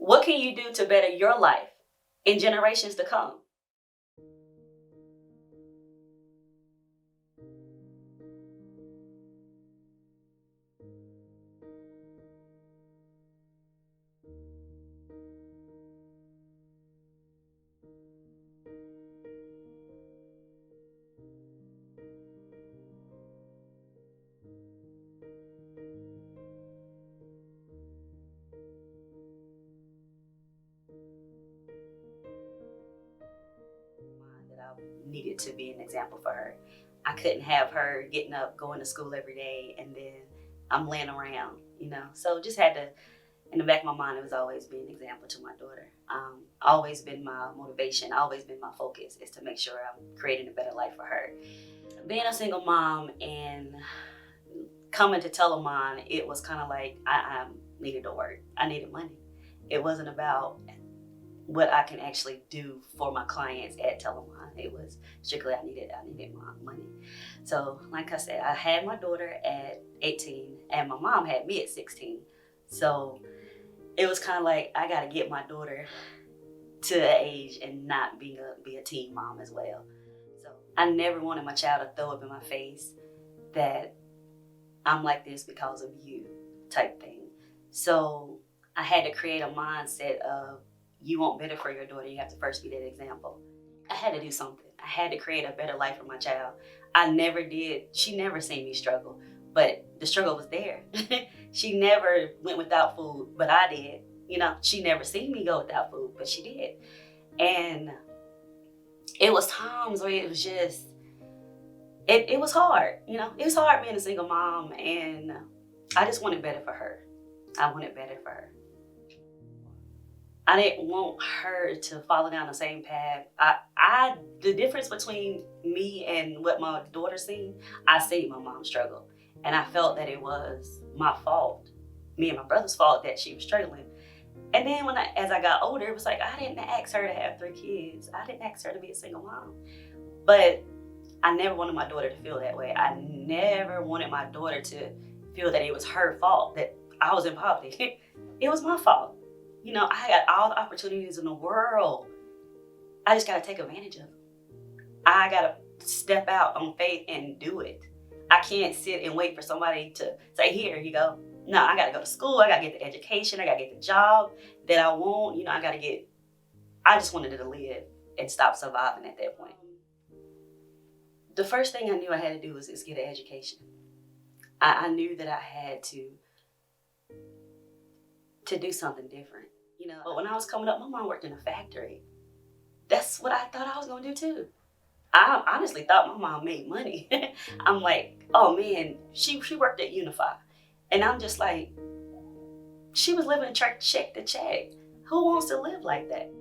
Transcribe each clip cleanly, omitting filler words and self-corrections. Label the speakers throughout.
Speaker 1: What can you do to better your life in generations to come? That I needed to be an example for her. I couldn't have her getting up, going to school every day, and then I'm laying around, you know. So just had to, in the back of my mind, it was always be an example to my daughter. Always been my motivation, always been my focus is to make sure I'm creating a better life for her. Being a single mom and coming to Telamon, it was kind of like I needed to work. I needed money. It wasn't about what I can actually do for my clients at Telamon. It was strictly I needed my money. So like I said, I had my daughter at 18 and my mom had me at 16. So it was kind of like I got to get my daughter to the age and not be a teen mom as well. So I never wanted my child to throw up in my face that I'm like this because of you type thing. So I had to create a mindset of you want better for your daughter, you have to first be that example. I had to do something. I had to create a better life for my child. I never did. She never seen me struggle, but the struggle was there. She never went without food, but I did. You know, she never seen me go without food, but she did. And it was times where it was just, it was hard. You know, it was hard being a single mom, and I just wanted better for her. I wanted better for her. I didn't want her to follow down the same path. The difference between me and what my daughter seen, I see my mom struggle. And I felt that it was my fault, me and my brother's fault that she was struggling. And then as I got older, it was like, I didn't ask her to have 3 kids. I didn't ask her to be a single mom. But I never wanted my daughter to feel that way. I never wanted my daughter to feel that it was her fault, that I was in poverty. It was my fault. You know, I got all the opportunities in the world. I just got to take advantage of them. I got to step out on faith and do it. I can't sit and wait for somebody to say, here you go. No, I got to go to school. I got to get the education. I got to get the job that I want. You know, I just wanted to live and stop surviving at that point. The first thing I knew I had to do was get an education. I knew that I had to do something different. You know, but when I was coming up, my mom worked in a factory. That's what I thought I was gonna do too. I honestly thought my mom made money. I'm like, oh man, she worked at Unify. And I'm just like, she was living check to check. Who wants to live like that?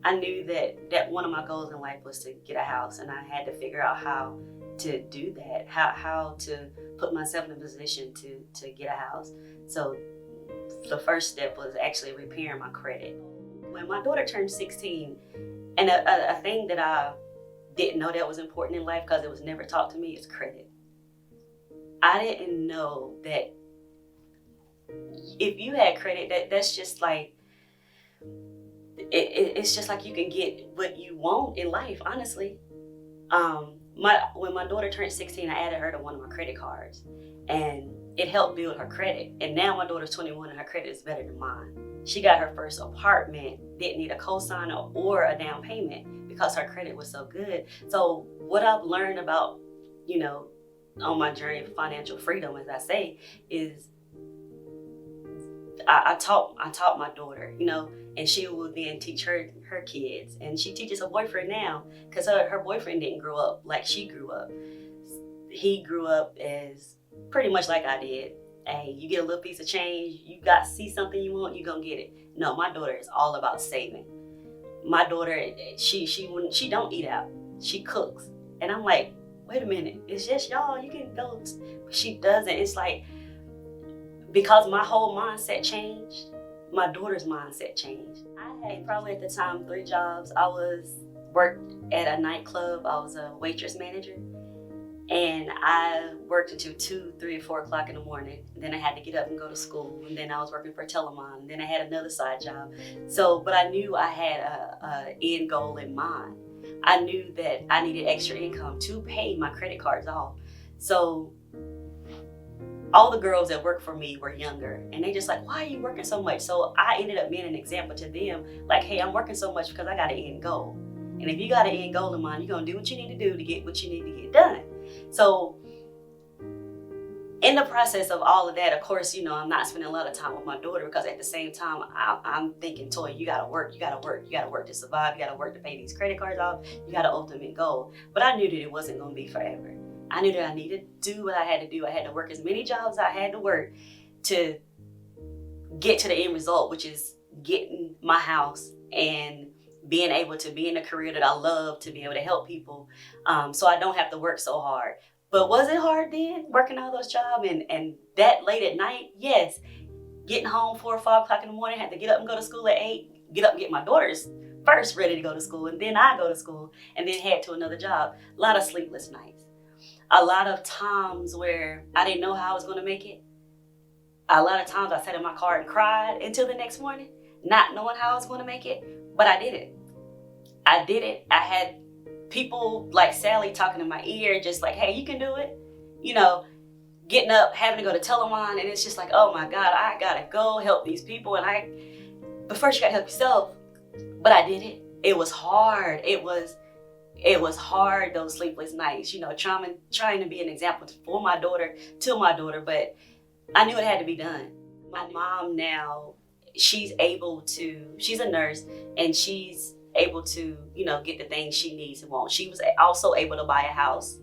Speaker 1: I knew that one of my goals in life was to get a house, and I had to figure out how to do that, how to put myself in a position to get a house. So the first step was actually repairing my credit. When my daughter turned 16, and a thing that I didn't know that was important in life because it was never taught to me is credit. I didn't know that if you had credit, that's just like, it's just like you can get what you want in life, honestly. When my daughter turned 16, I added her to one of my credit cards, and it helped build her credit. And now my daughter's 21 and her credit is better than mine. She got her first apartment, didn't need a cosigner or a down payment because her credit was so good. So what I've learned about, you know, on my journey of financial freedom, as I say, is I taught my daughter, you know, and she will then teach her kids, and she teaches her boyfriend now because her boyfriend didn't grow up like she grew up. He grew up as pretty much like I did. Hey, you get a little piece of change, you got to see something you want, you gonna get it. No, my daughter is all about saving. My daughter, she don't eat out, she cooks, and I'm like, wait a minute, it's just y'all, you can go. She doesn't. It's like, because my whole mindset changed, my daughter's mindset changed. I had probably at the time 3 jobs. I worked at a nightclub. I was a waitress manager, And I worked until 2, 3, or 4 o'clock in the morning. Then I had to get up and go to school. And then I was working for Telamon. And then I had another side job. So, but I knew I had a end goal in mind. I knew that I needed extra income to pay my credit cards off. So all the girls that worked for me were younger, and they just like, why are you working so much? So I ended up being an example to them, like, hey, I'm working so much because I got an end goal. And if you got an end goal in mind, you're gonna do what you need to do to get what you need to get done. So in the process of all of that, of course, you know, I'm not spending a lot of time with my daughter, because at the same time, I'm thinking, Toy, you gotta work to survive, you gotta work to pay these credit cards off, you got an ultimate goal. But I knew that it wasn't gonna be forever. I knew that I needed to do what I had to do. I had to work as many jobs as I had to work to get to the end result, which is getting my house and being able to be in a career that I love, to be able to help people, so I don't have to work so hard. But was it hard then, working all those jobs and that late at night? Yes. Getting home 4 or 5 o'clock in the morning, had to get up and go to school at 8, get up and get my daughters first ready to go to school, and then I go to school, and then head to another job. A lot of sleepless nights. A lot of times where I didn't know how I was going to make it. A lot of times I sat in my car and cried until the next morning, not knowing how I was going to make it, but I did it. I did it. I had people like Sally talking in my ear, just like, hey, you can do it. You know, getting up, having to go to Telamon, and it's just like, oh my God, I gotta go help these people. But first you gotta help yourself. But I did it. It was hard. It was hard, those sleepless nights, you know, trying to be an example for my daughter, but I knew it had to be done. My mom now, she's a nurse, and she's able to, you know, get the things she needs and wants. She was also able to buy a house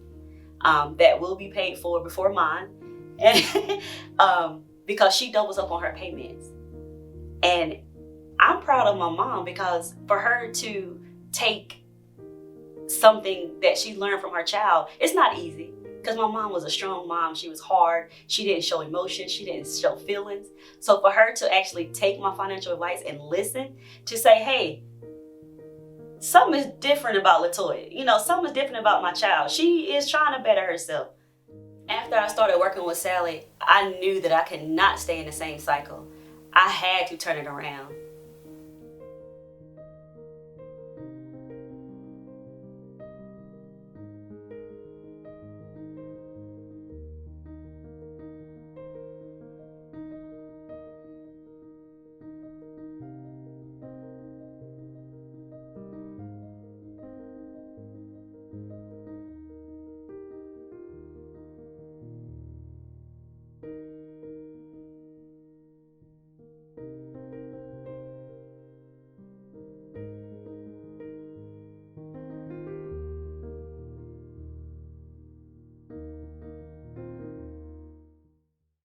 Speaker 1: that will be paid for before mine, and because she doubles up on her payments. And I'm proud of my mom, because for her to take something that she learned from her child, it's not easy, because my mom was a strong mom. She was hard. She didn't show emotions. She didn't show feelings. So for her to actually take my financial advice and listen, to say, hey, something is different about Latorya. You know, something is different about my child. She is trying to better herself. After I started working with Sally, I knew that I could not stay in the same cycle. I had to turn it around.